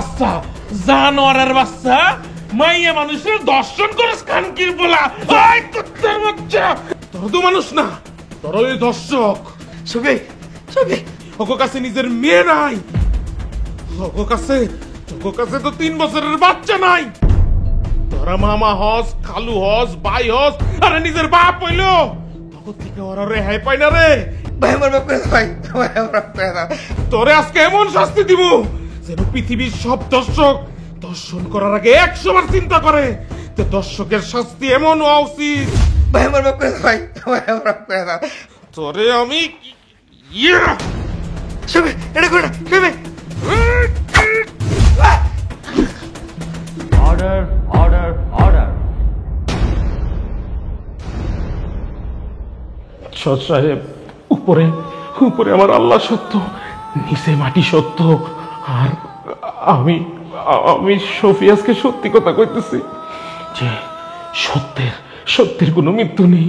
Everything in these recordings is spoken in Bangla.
বাচ্চা, জানোয়ারের বাচ্চা, মাইয়া মানুষের দর্শন করে কানকির বলা। ওই কুত্তার বাচ্চা, তোর তো মানুষ না, তোর ওই দর্শক। সবে সবে ওকে কাছে নিজের মেয়ে নাই, ওকে কাছে তো 3 বছরের বাচ্চা নাই। তোরা মামা হস, খালু হস, ভাই হস, আরে নিজের বাপ হইল, তখন থেকে ওরা রেহাই পাই না রে। ভাই আমার বাপ করে ভাই, ভাই আমার বাপ করে না। তোরে আজকে এমন শাস্তি দিব যেন পৃথিবীর সব দর্শক দর্শন করার আগে 100 বার চিন্তা করে যে দর্শকের শাস্তি এমন হওয়া উচিত। ভাই আমার বাপ করে ভাই, ভাই আমার বাপ করে না। তোরে আমি সবে এটা করে না, সবে। Order order order. সৎ সাহেব, উপরে উপরে আমার আল্লাহ সত্য, নিচে মাটি সত্য। আর আমি আমি সফিয়াসকে সত্যি কথা কইতেছি যে সত্যের কোনো মৃত্যু নেই।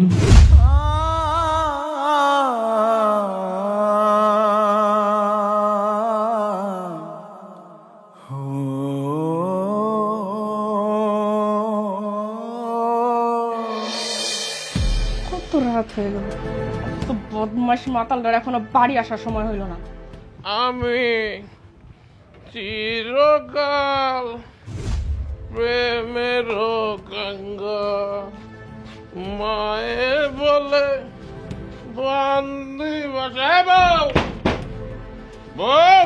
কত রাত হয়ে গেল, তো বদমাশ মাতালটার এখনো বাড়ি আসার সময় হইল না। আমি চিরকাল প্রেমের গঙ্গা মায়ে বলে বন্দি বসায় বউ বউ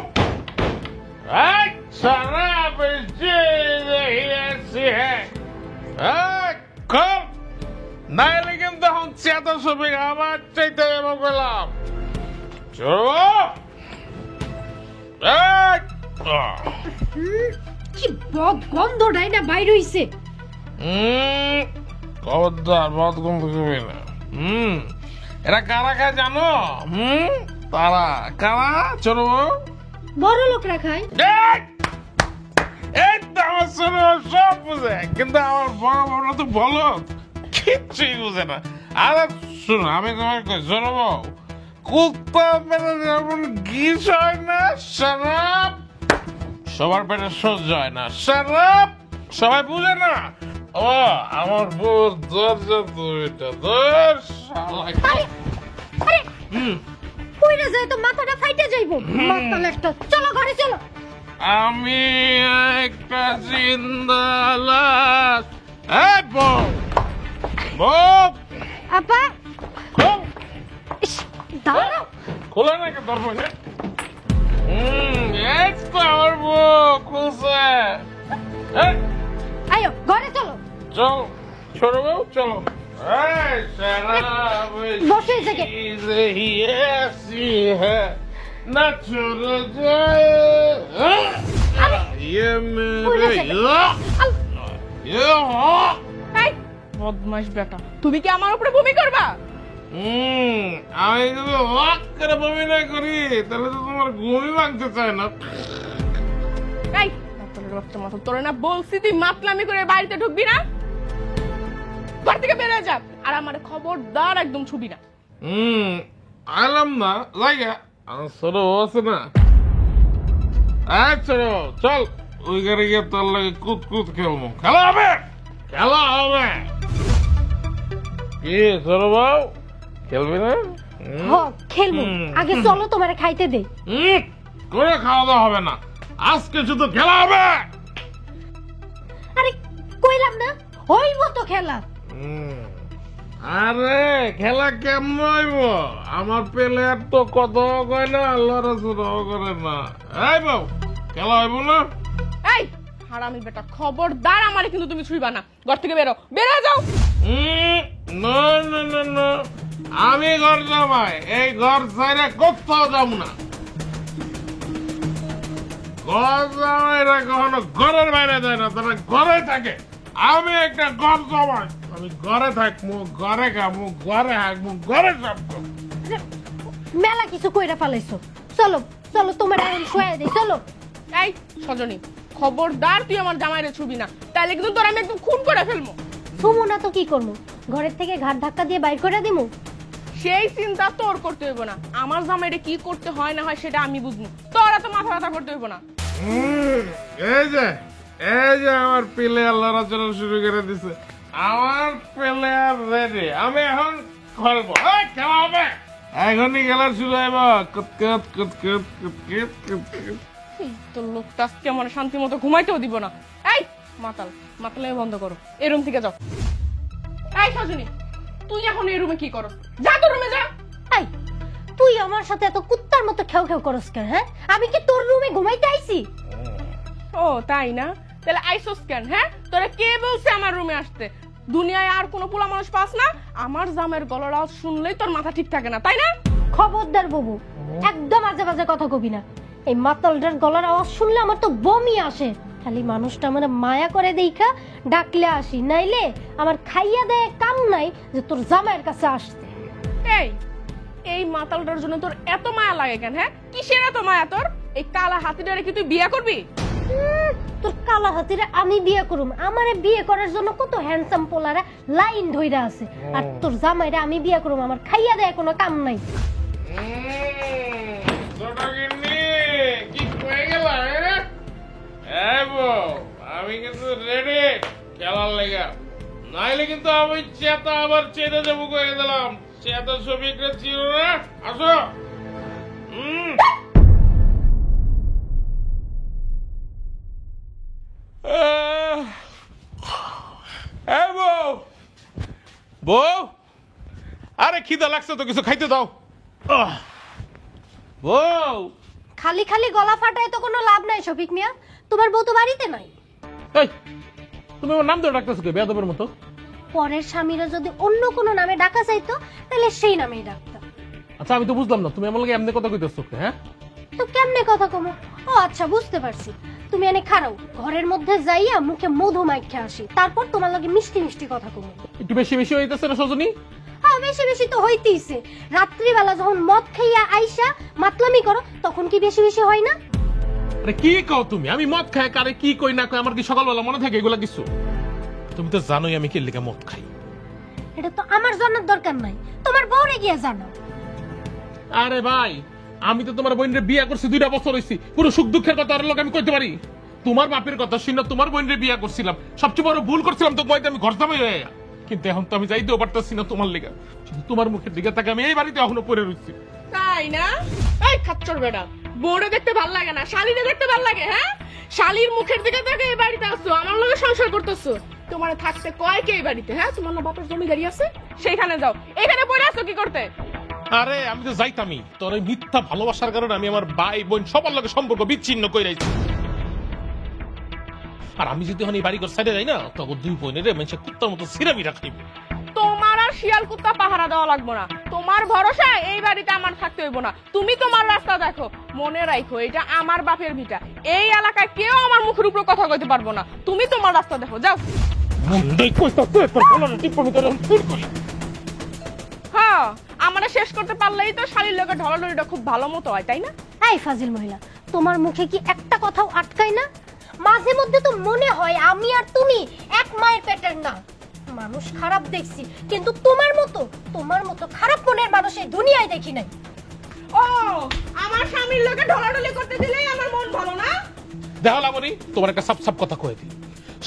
সারা বেশি কর নাইলে কিন্তু এখন চেতা ছবি আমার চাইতে এমন করলাম। কি বদ গন্ধটাই না বাইর হইছে। খবরদার বদ গন্ধ করবি না। এরা কারা খায় জানো? তারা কারা? ছোট বড় লোকরা খায়। এই তো আমার ছোট সব বুঝে, কিন্তু আমার বড় বড় তো বলো কিচ্ছুই বুঝে না। আরে শুনো, আমি তোমাকে কই ছোট বউ, কুত্তা পেটে যেমন গিস হয় না, শারাপ সবার পেটে সহ্য হয় না, শারাপ সবাই বুঝে না। ও আমার বউ দরজা তো এটা দোষ। আরে কইরা যায় তো মাথাটা ফাইটে যাইবো। মাতাল একটা, চলো ঘরে চলো। আমি একটা জিন্দা লাশ। এই বউ বউ আপা দাঁড়াও। খোলা নাকি দরকার না? এই তো আমার বউ খুলছে। আয়ো ঘরে চলো। চল ছোট বউ চলো। বসে এই জায়গায়। না ছোট যায় বদমাশ বেটা, তুমি কি আমার উপরে বমি করবা? আমি যদি ওয়াক করে বমি না করি তাহলে তো তোমার ঘুমই ভাঙতে চায় না। এই মাতালের বাচ্চা মাতাল, তোরে না বলছি তুই মাতলামি করে বাড়িতে ঢুকবি না, ঘর থেকে বেরোয় যা। আর আমার খবরদার একদম ছুবি না। আলাম না জায়গা আমার ছোট আছে না। ছোট চল ওই ঘরে গিয়ে তোর লাগে কুত কুত খেলবো। খেলা হবে, খেলা হবে। কি ছোট বউ খেলবি না? খেলবো, আগে চলো তোমারে খাইতে দে। করে খাওয়া দাওয়া হবে না, আজকে শুধু খেলা হবে। আরে কইলাম না হইব তো খেলা। আরে খেলা কেমন হইব? আমার প্লেয়ার তো কত কয় না, আল্লাহ রাসূল করে না। এই বউ খেলা হইব না? এই হারামি বেটা, খবরদার আমারে কিন্তু তুমি ছুঁইবা না। ঘর থেকে বেরো, বেরো যাও। না না না না, আমি ঘর জামাই, এই ঘর ছাইরা কোথাও যাব না। ঘর জামাইরা কখনো ঘরের বাইরে যায় না, তারা ঘরে থাকে। আমি একটা ঘর জামাই, আমি ঘরে থাকবো, ঘরে খাবো, ঘরে হাঁকবো, ঘরে সব করবো। মেলা কিছু কইরা ফেলাইছো। চলো চলো তোমার এখন শুয়ে দেই, চলো। এই সজনী, খবরদার তুই আমার জামাইরে ছুবি না, তাইলে কিন্তু তোর আমি একদম খুন করে ফেলবো। সুমো না তো কি করবো, ঘরের থেকে ঘাট ধাক্কা দিয়ে বাইর করে দিমু। সেই চিন্তা তোর করতে হইব না, আমার জামাইরে কি করতে হয় না হয় সেটা আমি বুঝবো। তোর এত মাথা ব্যথা করতে হইব না। এই যে আমার প্লেয়ার লড়াচড়া শুরু করে দিছে। আমার প্লেয়ার রেডি, আমি এখন খেলবো। খেলা হবে এখনই, খেলা শুরু হইব। তোর লোকটা আজকে আমার শান্তি মতো ঘুমাইতেও দিব না। এই মাতালে বন্ধ করো, এই রুম থেকে যাও। এই সজনী, তুই এখন এই রুমে কি করো? যা তোর রুমে যা। এই তুই আমার সাথে এত কুত্তার মতো খেউ খেউ করস কেন? হ্যাঁ, আমি কি তোর রুমে ঘুমাইতে আইছি? ও তাই না? তাহলে আইসোস কেন? হ্যাঁ, তোরা কে বলছে আমার রুমে আসতে? দুনিয়ায় আর কোনো পোলা মানুষ পাস না? আমার জামের গলার আওয়াজ শুনলেই তোর মাথা ঠিক থাকে না, তাই না? খবরদার বাবু, একদম আজে বাজে কথা কবি না। এই মাতালটার গলার আওয়াজ শুনলে আমার তো বমি আসে। খালি মানুষটা আমার মায়া করে দেখা ডাকলে আসি, নাইলে আমার খাইয়া দেয় কাম নাই যে তোর জামাইয়ের কাছে আসতে। এই মাতালটার জন্য তোর এত মায়া লাগে কেন? হ্যাঁ, কিসের এত মায়া তোর? এই কালা হাতিটারে কি তুই বিয়ে করবি? তোর কালা হাতিরে আমি বিয়ে করুম? আমারে বিয়ে করার জন্য কত হ্যান্ডসাম পোলারা লাইন ধইরা আছে, আর তোর জামাইরে আমি বিয়ে করুম? আমার খাইয়া দেয় কোনো কাম নাই। আমি কিন্তু রেডি খেলার লেগা, নাইলে কিন্তু আমি চেতা আবার চেতে যাবো কয়ে দিলাম। চেতা ছবি ছিল না, আসো। বউ, আরে খিদা লাগছে তো, কিছু খাইতে দাও। বউ, খালি খালি গলা ফাটায় তো কোনো লাভ নাই শফিক মিয়া, তোমার বউ তো বাড়িতে নাই। এই তুমি আমার নাম ধরে ডাকতেছো কে বেয়াদবের মতো? পরের স্বামীরা যদি অন্য কোনো নামে ডাকা চাইতো তাহলে সেই নামেই ডাকতাম। আচ্ছা আমি তো বুঝলাম না, তুমি আমার লগে এমনি কথা কইতেছো। হ্যাঁ তো কেমনে কথা কমো? ও আচ্ছা, বুঝতে পারছি। তুমি এনে খারাও, ঘরের মধ্যে যাইয়া মুখে মধু মাইখা আসি, তারপর তোমার লগে মিষ্টি মিষ্টি কথা কমো। একটু বেশি বেশি হইতেছে না সজনী? হ্যাঁ, বেশি বেশি তো হইতেইছে। রাত্রিবেলা যখন মদ খাইয়া আইসা মাতলামি করো, তখন কি বেশি বেশি হয় না? আরে কি কও তুমি? আমি মদ খাই কারে কি কই না কই আমার কি সকালবেলা মনে থাকে এগুলা কিছু? তুমি তো জানোই আমি কি লিগা মদ খাই। এটা তো আমার জানার দরকার নাই, তোমার বউরে গিয়া জানো। আরে ভাই, আমি তো তোমার বোনের বিয়ে করছি 2 বছর হইছি, পুরো সুখ দুঃখের কথা আর লোক আমি কইতে পারি? তোমার বাপের কথা শুনে তোমার বোনের বিয়ে করছিলাম, সবচেয়ে বড় ভুল করছিলাম তো কইতে আমি ঘর জামাই হয়ে। কিন্তু এখন তো আমি যাইতেও পারতাছি না তোমার লিগা, শুধু তোমার মুখের দিকে তাকে আমি এই বাড়িতে এখনো পড়ে রইছি। তাই না? এই খাচ্চর বেটা, বউরে দেখতে ভাল লাগে না, শালিরে দেখতে ভাল লাগে? হ্যাঁ, শালির মুখের দিকে তাকে এই বাড়িতে আসছো, আমার লগে সংসার করতেছো। তোমার থাকতে কয় কে এই বাড়িতে? হ্যাঁ, তোমার না বাপের জমিদারি আছে? সেইখানে যাও, এখানে পড়ে আসছো কি করতে? আরে আমি তো যাইতামই, তোর এই মিথ্যা ভালোবাসার কারণে আমি আমার ভাই বোন সবার লগে সম্পর্ক বিচ্ছিন্ন করে রাখছি। আর আমি যদি এখন এই বাড়ি ঘর সাইডে যাই না, তখন 2 বোনের মানুষের কুত্তার মতো সিরামিরা খাইবে। তোমার আর শিয়াল কুত্তা পাহারা দেওয়া লাগবো না, তোমার ভরসায় এই বাড়িতে আমার থাকতে হইব না। তুমি তোমার রাস্তা দেখো, মনে রাখো এটা আমার বাপের ভিটা, এই এলাকায় কেউ আমার মুখের উপর কথা কইতে পারবো না। তুমি তোমার রাস্তা দেখো, যাও। হ্যাঁ, আমারে শেষ করতে পারলেই তো শালীর লোকে ঢলাঢলিটা খুব ভালো মতো হয়, তাই না? এই ফাজিল মহিলা, তোমার মুখে কি একটা কথাও আটকায় না? মাঝে মধ্যে তো মনে হয় আমি আর তুমি এক মায়ের পেটের না। মানুষ খারাপ দেখছি, কিন্তু তোমার মতো খারাপ মনের মানুষ এই দুনিয়ায় দেখি নাই। ও, আমার স্বামীর লোকে ঢলাঢলি করতে দিলেই আমার মন ভালো না? দেখো লাবণী, তোমার একটা সাপ সাপ কথা কয়ে দিই,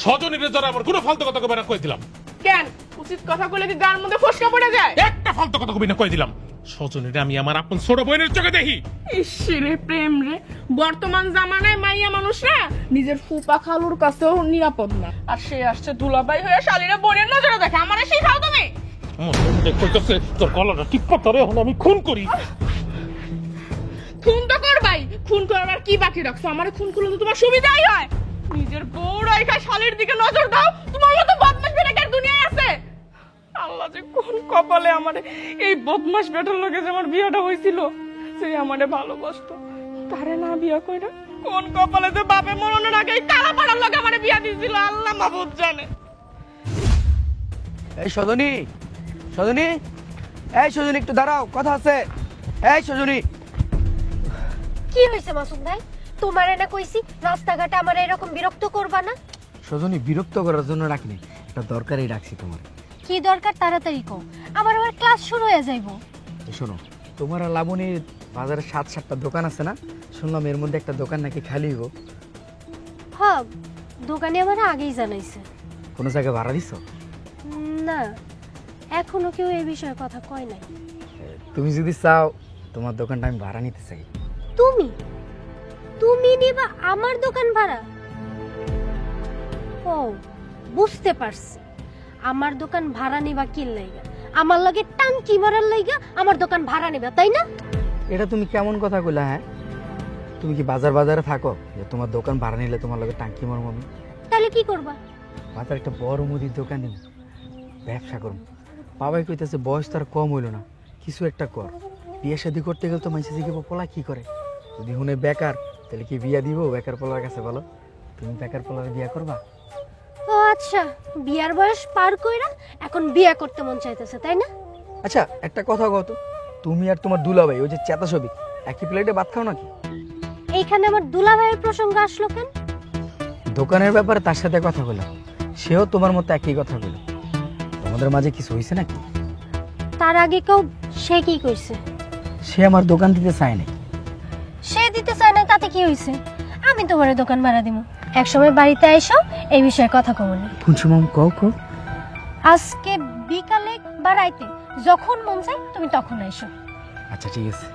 সজনীরে যারা আমার কোনো ফালতু কথা কবে না কয়ে দিলাম। কেন? উচিত কথা কইলে কি গার মধ্যে ফসকা পড়ে যায়? একটা ফালতু কথা কবি না কয়ে দিলাম। সজনীরে আমি আমার আপন ছোট বোনের চোখে দেখি। ইসরে প্রেম রে, বর্তমান জামানায় মাইয়া মানুষরা নিজের ফুপা খালুর কাছেও নিরাপদ না, আর সে আসছে দুলাভাই হয়ে শালীরা বোনের নজরে দেখে। আমারে শিখাও তুমি? তোর কলাটা ঠিক পাতারে এখন আমি খুন করি। খুন তো করবাই, খুন করবার কি বাকি রাখছো? আমারে খুন করলে তো তোমার সুবিধাই হয়। নিজের বউ রাইখা শালীর দিকে নজর দাও, তোমার মতো বদমাশ বেটাকে দুনিয়ায় আছে? আল্লাহ যে কোন কপালে আমারে এই বদমাশ বেটার লগে যে আমার বিয়েটা হয়েছিল, সে আমারে ভালোবাসতো, তারে না বিয়া কইরা কোন কপালে যে বাপে মরণের আগে এই কালা পাড়ার লগে আমারে বিয়া দিয়েছিল, আল্লাহ মাহবুব জানে। এই সজনী, সজনী, এই সজনী একটু দাঁড়াও, কথা আছে। এই সজনী, কি হয়েছে মাসুম ভাই? তোমার এনে কইছি রাস্তাঘাটে আমার এরকম বিরক্ত করবা না। সজনী বিরক্ত করার জন্য রাখিনি, একটা দরকারই রাখছি তোমার। কি দরকার তাড়াতাড়ি কও, আমার ক্লাস শুরু হয়ে যাইবো। শোনো, তোমার আর লাবণীর বাজারে 7-8টা দোকান আছে না? শুনলাম এর মধ্যে একটা দোকান নাকি খালি গো। হ্যাঁ, দোকানে আমার আগেই জানাইছে। কোনো জায়গায় ভাড়া দিছো? না, এখনো কেউ এই বিষয়ে কথা কয় নাই। তুমি যদি চাও তোমার দোকানটা আমি ভাড়া নিতে চাই। তুমি তুমি নিবা আমার দোকান ভাড়া? ও, বুঝতে পারছি। আমার দোকান ভাড়া নিবা কি লাইগা? আমার লগে টাঙ্কি মারার লাইগা আমার দোকান ভাড়া নিবা, তাই না? এটা তুমি কেমন কথা কইলা? হ্যাঁ, তুমি কি বাজারে থাকো যে তোমার দোকান ভাড়া নিলে তোমার লগে টাঙ্কি মারবো আমি? তাহলে কি করবা? বাজার একটা বড় মুদির দোকান নিব, ব্যবসা করবো। বাবাই কইতেছে বয়স তার কম হইলো না, কিছু একটা কর। বিয়ে শাদী করতে গেলে তো মানুষে জিজ্ঞেস পোলা কি করে। যদি হুনে বেকার, তাহলে কি বিয়া দিব বেকার পোলার কাছে? বলো, তুমি বেকার পোলার বিয়া করবা? ও আচ্ছা, বিয়ার বয়স পার কইরা এখন বিয়া করতে মন চাইতেছে, তাই না? আচ্ছা একটা কথা কও তো, তুমি আর তোমার দুলাভাই ওই যে চেতা ছবি একই প্লেটে ভাত খাও নাকি? এইখানে আমার দুলাভাইয়ের প্রসঙ্গ আসলো কেন? দোকানের ব্যাপারে তার সাথে কথা বললাম, সেও তোমার মতো একই কথা বলল। তোমাদের মাঝে কিছু হয়েছে নাকি? তার আগে কেউ সে কি কইছে? সে আমার দোকান দিতে চায় না। সে দিতে চায় না তাতে কি হইছে? আমি তোমার দোকান ভাড়া দিব। এক সময় বাড়িতে আইসো, এই বিষয়ে কথা কমনি। ফুনসুমাম কও আজকে বিকালে বা রাইতে যখন মন চাই তুমি তখন আইসো। আচ্ছা ঠিক আছে।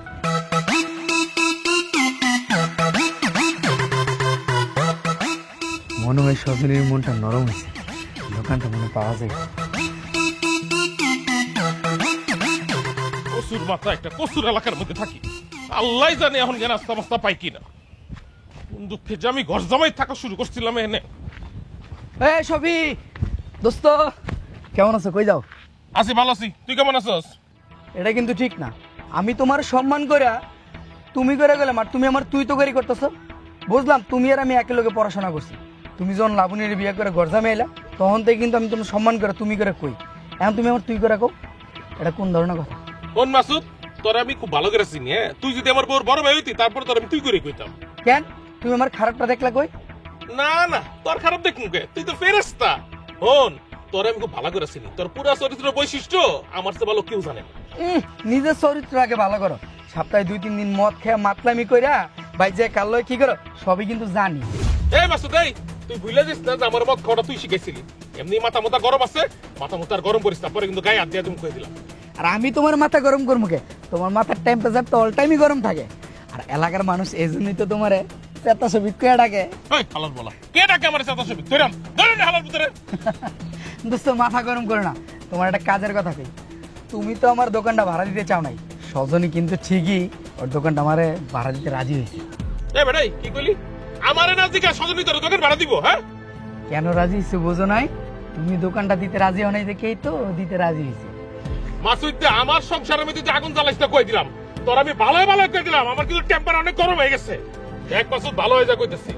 মনে হয় সজনীর মনটা নরম হয়েছে, দোকানটা মনে পাওয়া যায়। কসুর মাথা একটা, কসুর এলাকার মধ্যে থাকি, আল্লাহ জানে এখন জ্ঞান আস্তা মাস্তা পাই কিনা। কোন দুঃখে যে আমি ঘর জামাই থাকা শুরু করছিলাম এনে। এই সবই দোস্ত, কেমন আছো? কই যাও? আছি, ভালো আছি। তুই কেমন আছস? এটা কিন্তু ঠিক না। আমি তোমার সম্মান করে তুমি করে গেলাম, আর তুমি আমার তুই তো করি করতেছো। বুঝলাম তুমি আর আমি একে লোকে পড়াশোনা করছি। তুমি যখন লাবণীর বিয়ে করে গরজামে এলা, তখন থেকে কিন্তু আমি তোমার সম্মান করে তুমি করে কই। এখন তুমি আমার তুই করে কও, এটা কোন ধরনের কথা? কোন মাসুদ, তোর আমি খুব ভালো করে চিনি। হ্যাঁ, তুই যদি আমার বউর বড় ভাই হইতি, তারপর তোর আমি তুই করে কইতাম। কেন তুমি আমার খারাপটা দেখলা কই? না না, তোর খারাপ দেখুন কে? তুই তো ফেরেশতা। হন, তোর আমি খুব ভালো করে চিনি। তোর পুরা চরিত্র বৈশিষ্ট্য আমার চেয়ে ভালো কেউ জানে না। নিজের চরিত্র আগে ভালো করো। সপ্তাহে 2-3 দিন মদ খেয়ে মাতলামি কইরা ভাই যে কালো কি করো সবই কিন্তু জানি। এই মাসুদ, এই তুই ভুলে যাস না যে আমার মদ খাওয়াটা তুই শিখাইছিলি। এমনি মাথা মোটা গরম আছে, মাথা মোটা আর গরম করিস না, পরে কিন্তু গায়ে হাত দিয়ে তুমি কই দিলাম। আর আমি তোমার মাথা গরম করবো কে? তোমার মাথার টেম্পারেচার তো অল টাইমই গরম থাকে। আর এলাকার মানুষ এই জন্যই তো তোমার চেতা ছবি কে ডাকে। এই হালাল বলা, কে ডাকে আমার চেতা ছবি? ধরাম ধরেন হালাল ভিতরে। দোস্ত মাথা গরম করো না, তোমার একটা কাজের কথা কই। তুমি তো আমার দোকানটা ভাড়া দিতে চাও নাই, সজনী কিন্তু ঠিকই ওর দোকানটা আমারে ভাড়া দিতে রাজি হয়েছে। এ বেটাই কি কইলি? আমারে না জিজ্ঞা সজনী তোর দোকান ভাড়া দিব? হ্যাঁ, কেন রাজি হয়েছে বোঝো নাই? তুমি দোকানটা দিতে রাজি হও নাই দেখেই তো দিতে রাজি হয়েছে। মাসুদ, আমার সংসারের মধ্যে আগুন জ্বালাইস না কই দিলাম। তোর আমি ভালো ভালো কই দিলাম, আমার কিন্তু টেম্পার অনেক গরম হয়ে গেছে। এক মাসুদ ভালো হয়ে যা কইতেছি।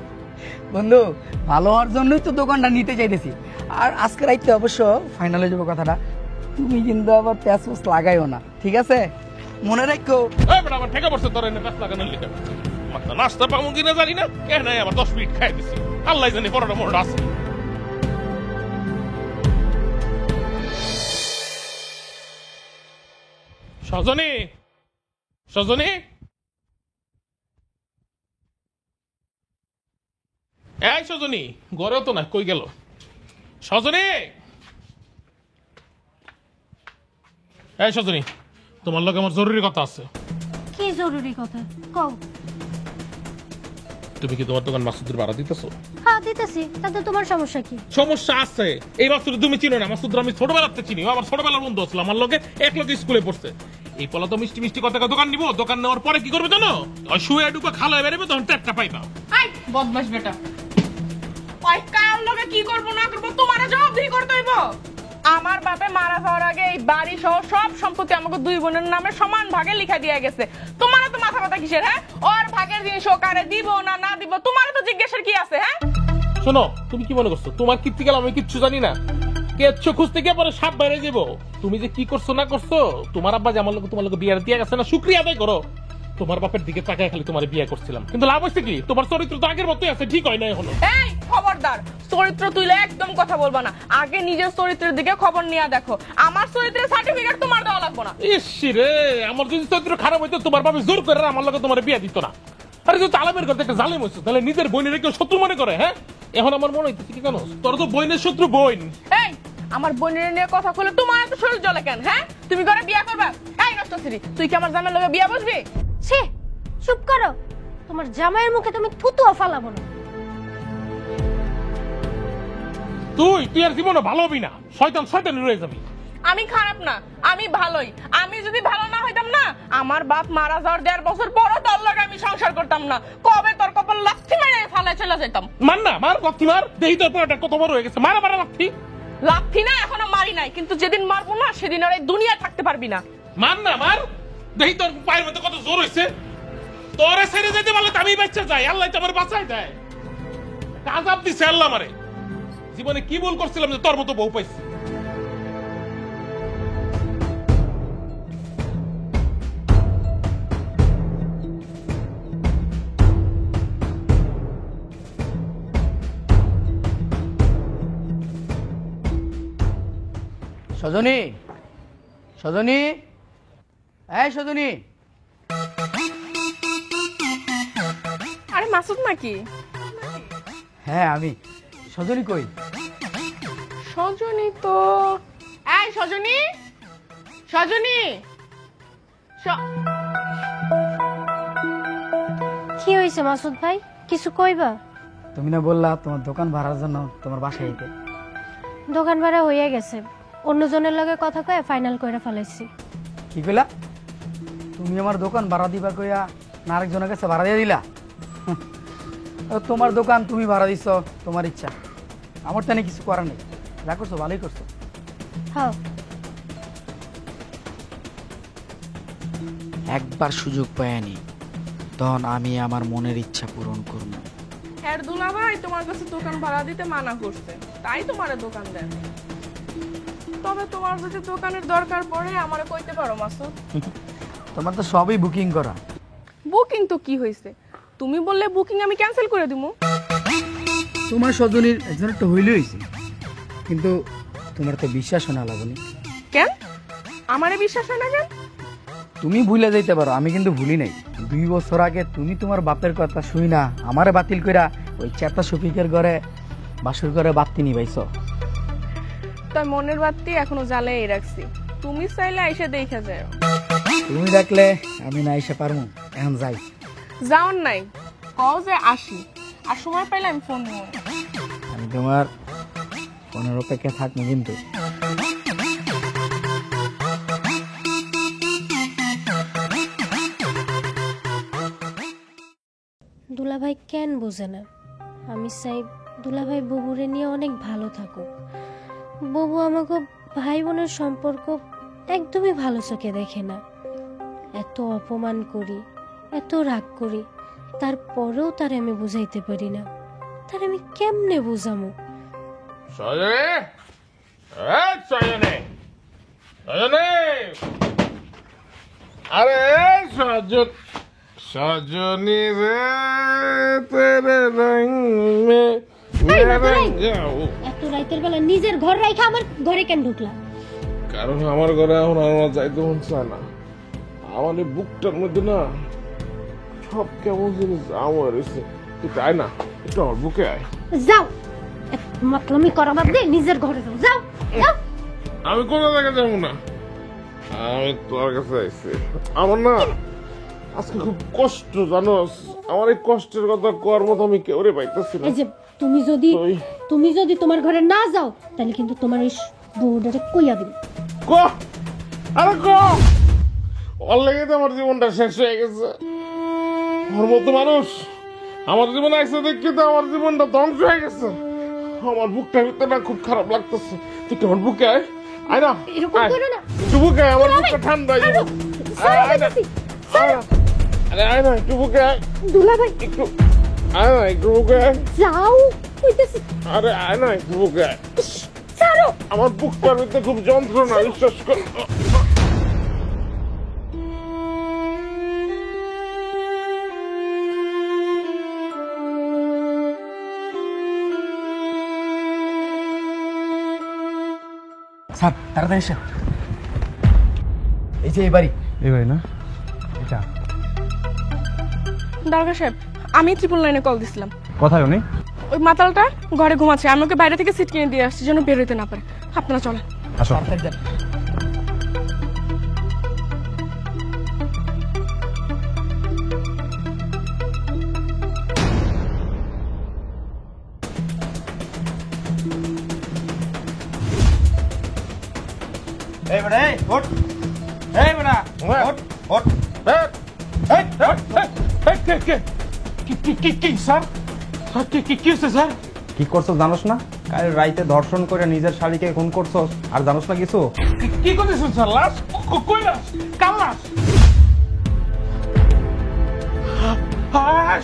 বন্ধু ভালো হওয়ার জন্যই তো দোকানটা নিতে চাইতেছি। আর আজকে রাইতে অবশ্য ফাইনাল হয়ে যাবো কথাটা। তুমি কিন্তু আবার প্যাঁচ লাগাইও না, ঠিক আছে? মনে রাখো। এই বেটা, আমার ঠেকা পড়ছে তোর এনে প্যাঁচ লাগানোর লিখে। মাথা নাস্তা পাবো কিনা জানি না, কে নাই আবার 10 মিনিট খাই দিছি। আল্লাহ জানি পরোটা মরোটা আছে। সজনী, সজনী, এই সজনী, ঘরেও তো না, কই গেল সজনী? এই সজনী, তোমার লগে আমার জরুরি কথা আছে। কি জরুরি কথা কও? তুমি কি তোমার দোকান মাসুদের ভাড়া দিতেছো? হ্যাঁ দিতেছি, তাতে তোমার সমস্যা কি? সমস্যা আছে। এই মাসুদ তুমি চিনো না? মাসুদ আমি ছোটবেলাতে চিনি, ও আমার ছোটবেলার বন্ধু ছিল, আমার লগে এক লগে স্কুলে পড়ছে। এই পলা তো মিষ্টি মিষ্টি কথা দোকান নিবো, দোকান নেওয়ার পরে কি করবে জানো? ওই শুয়ে ডুবে খালো বেরোবে, তখন টেটটা পাইবা। আই বদমাশ বেটা, ওই কাল লগে কি করব না করব তোমারে জবাবদিহি করতে হইব। আমার বাপে মারা যাওয়ার আগে এই বাড়ি সহ সব সম্পত্তি আমাকে দুই বোনের নামে সমান ভাগে লিখা দিয়ে গেছে। তোমার তো মাথা ব্যথা কিসের? হ্যাঁ, ওর ভাগের জিনিস ও কারে দিব না না দিব তোমার তো জিজ্ঞাসার কি আছে? হ্যাঁ শোনো, তুমি কি মনে করছো তোমার কীর্তি গেল আমি কিচ্ছু জানি না? কেচ্ছো খুঁজতে গিয়ে পরে সাপ বাইরে যাবো। তুমি যে কি করছো না করছো, তোমার আব্বা যে আমার লোক তোমার লোক বিয়ার দিয়ে গেছে না, শুক্রিয়া আদায় করো। তোমার বাপের দিকে তাকায় খালি তোমার বিয়ে করছিলাম, কিন্তু লাভ হচ্ছে কি? তোমার চরিত্র তো আগের মতোই আছে, ঠিক হয় না এখনো। এই খবরদার, চরিত্র তুইলে একদম কথা বলবা না। আগে নিজের চরিত্রের দিকে খবর নিয়ে দেখো। আমার চরিত্রের সার্টিফিকেট তোমার দেওয়া লাগবে না। ইস রে, আমার যদি চরিত্র খারাপ হইতো তোমার বাপে জোর করে আমার লগে তোমার বিয়ে দিত না। আরে যদি তালাবের করতে একটা জালেম হইছো, তাহলে নিজের বোনের কেউ শত্রু মনে করে? হ্যাঁ, এখন আমার মনে হইতেছে কি জানো, তোর তো বোনের শত্রু বোন। এই আমার বোনের নিয়ে কথা বলে তোমার এত শরীর জ্বলে কেন? হ্যাঁ, তুমি করে বিয়ে করবা? এই নষ্টশ্রী, তুই কি আমার জামাইয়ের লগে বিয়ে বসবি? ছি, চুপ করো। তোমার জামাইয়ের মুখে তুমি থুতুও ফালাবো না। তুই আর জীবনে ভালো হবি না, শয়তান শয়তানি রয়ে যাবি। আমি খারাপ না, আমি ভালোই। আমি যদি ভালো না হইতাম না, আমার বাপ মারা যাওয়ার 1.5 বছর পরও তোর লগে আমি সংসার করতাম না। কবে তোর কপাল লাথি মেরে ফালায় চলে যেতাম। মার না, মার লাথি মার, দেখি তোর পরটা কত বড় হয়ে গেছে। মারা মারা লাথি। লাথি না, এখনো মারি নাই, কিন্তু যেদিন মারবো না সেদিন আর এই দুনিয়ায় থাকতে পারবি না। মার না, মার, দেখি তোর পায়ের মধ্যে কত জোর হয়েছে। তোরে ছেড়ে যেতে পারলে তো আমি বাচ্চা যাই, আল্লাহ তো আমার বাঁচাই দেয়। কাজাব দিছে আল্লাহ আমারে। জীবনে কি ভুল করছিলাম যে তোর মতো বউ পাইছি। সজনী, সজনী, এই সজনী। আরে মাসুদ নাকি? হ্যাঁ আমি। সজনী কই? সজনী তো, এই সজনী, সজনী, কি হয়েছে মাসুদ ভাই, কিছু কইবা? তুমি না বললা তোমার দোকান ভাড়ার জন্য তোমার বাসায় যেতে? দোকান ভাড়া হয়ে গেছে, অন্যজনের লগে কথা কয়ে ফাইনাল করে ফেলাইছি। কি কইলা? তুমি আমার দোকান ভাড়া দিবা কইয়া না আরেকজনের কাছে ভাড়া দিয়ে দিলা? তোমার দোকান তুমি ভাড়া দিছ, তোমার ইচ্ছা, আমার তেনে কিছু করার নেই। যা করছো ভালোই করছো। হ্যাঁ, একবার সুযোগ পাইনি, তখন আমি আমার মনের ইচ্ছা পূরণ করব। এর দুলা ভাই তোমার কাছে দোকান ভাড়া দিতে মানা করছে, তাই তোমারে দোকান দেন। তবে তোমার যদি দোকানের দরকার পড়ে আমারে কইতে পারো মাসুদ। তোমার তো সবই বুকিং করা। বুকিং তো কি হয়েছে? তুমি বললে বুকিং আমি ক্যান্সেল করে দিমু। তোমার সজনীর একজন একটা হইলে হয়েছে, কিন্তু তোমার তো বিশ্বাস না লাগনি। কেন আমারে বিশ্বাস হয় না কেন? তুমি ভুলে যাইতে পারো, আমি কিন্তু ভুলি নাই। 2 বছর আগে তুমি তোমার বাপের কথা শুই না আমারে বাতিল কইরা ওই চেতা শফিকের ঘরে বাসুর ঘরে বাতি নিবাইছো। তাই মনের বাতি এখনো জ্বালাই রাখছি, তুমি চাইলে আইসা দেখা যায়। তুমি ডাকলে আমি না এসে পারবো, এখন যাই। যাওন নাই, কও যে আসি, আর সময় পাইলে আমি ফোন দিব। আমি তোমার ফোনের অপেক্ষা থাকবো কিন্তু। দুলাভাই কেন বোঝে না? আমি চাই দুলাভাই ববুরে নিয়ে অনেক ভালো থাকুক। ববু আমাকে ভাই বোনের সম্পর্ক একদমই ভালো চোখে দেখে না। এত অপমান করি, এত রাগ করি, তারপরেও তার আমি বুঝাইতে পারি না। তার আমি কেমনে বুঝামু? সজনে, এই সজনে, সজনে, আরে সজন, সজনী রে তেরে রং মে মেরা যাও। এত রাতের বেলা নিজের ঘর রাইখা আমার ঘরে কেন ঢুকলা? কারণ আমার ঘরে এখন আমার যাইতে মন চায় না। আমার এই বুকটার মধ্যে না সব কেমন জিনিস আমার এসে। তুই তাই না, একটু আমার বুকে আয়। যাও, মাতলামি করা বাদ দে, নিজের ঘরে যাও। যাও যাও। আমি কোনো জায়গায় যাবো না, আমি তোর কাছে আইছি। আমার না আজকে খুব কষ্ট, জানোস? আমার এই কষ্টের কথা কোয়ার মতো আমি কেউরে পাইতেছি না। এই যে তুমি যদি তোমার ঘরে না যাও, তাহলে কিন্তু তোমার এই বউটারে কইয়া দিবে। ক, আরে ক, ওর লেগে তো আমার জীবনটা শেষ হয়ে গেছে। ওর মতো মানুষ আমার জীবনে আসছে দেখি তো আমার জীবনটা ধ্বংস হয়ে গেছে। আমার বুকটা ভিতরে না খুব খারাপ লাগতেছে। তুই কেমন বুকে আয়, আয় না, এরকম করো না। একটু বুকে আয়, আমার বুকটা ঠান্ডা হয়ে যাবে। আয় না, আরে আয় না, একটু বুকে আয়। দুলাভাই একটু আয় না, একটু বুকে আয়। যাও কইতেছি। আরে আয় না, একটু বুকে আয়। ছাড়ো। আমার বুকটার ভিতরে খুব যন্ত্রণা, বিশ্বাস কর। স্যার তাড়াতাড়ি এসে এই যে এই বাড়ি না এটা দারোগা সাহেব, আমি 999 কল দিছিলাম। কোথায় উনি? ওই মাতালটা ঘরে ঘুমাচ্ছে, আমি ওকে বাইরে থেকে সিট কিনে দিয়ে আসছি যেন বের হইতে না পারে। আপনারা চলেন। আসো। তাড়াতাড়ি যান। এই বেটা, এই ওঠ। এই বেটা, ওঠ, ওঠ। কি স্যার? কি হচ্ছে স্যার? কি করছো জানোস না? কাল রাইতে ধর্ষণ করে নিজের শালীকে খুন করছস আর জানোস না কিছু? কি করতেছেন স্যার? লাশ? কই লাশ? কার লাশ?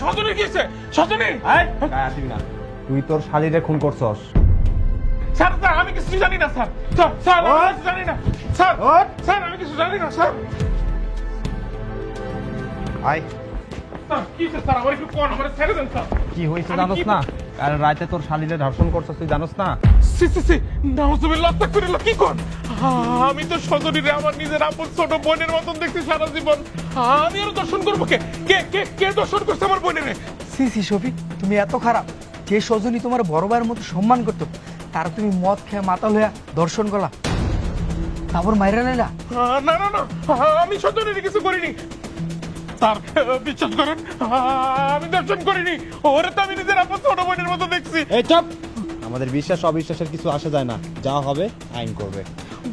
সজনী কি হচ্ছে? সজনী! গায়ে আসবি না। তুই তোর শালীরে খুন করছস। স্যার স্যার আমি কিছু জানি না স্যার। স্যার স্যার আমি কিছু জানি না স্যার। স্যার আমি কিছু জানি না স্যার। আয়। স্যার কি হচ্ছে স্যার? আমার একটু কোন আমার ছেড়ে দেন স্যার। কি হয়েছে জানোস না? কাল রাইতে তোর শালীরে ধর্ষণ করছস, তুই জানোস না? সি নাউজুবিল্লাহ আস্তাগফিরুল্লাহ। কি কোন? আমি তো সজনীরে আমার নিজের আপন ছোট বোনের মতন দেখছি সারা জীবন। আমি আর দর্শন করবো কে? কে দর্শন করছে আমার বোনের? সি শফিক, তুমি এত খারাপ? যে সজনী তোমার বড় ভাইয়ের মতো সম্মান করতো তার তুমি মদ খেয়ে মাতাল হইয়া দর্শন করলা, তারপর মাইরা নিলা? না না না, আমি সজনীরে কিছু করিনি স্যার, বিশ্বাস করেন আমি দর্শন করিনি। ওরে তো আমি নিজের আপন ছোট বোনের মতো দেখছি। এই চুপ! আমাদের বিশ্বাস অবিশ্বাসের কিছু আসে যায় না, যা হবে আইন করবে।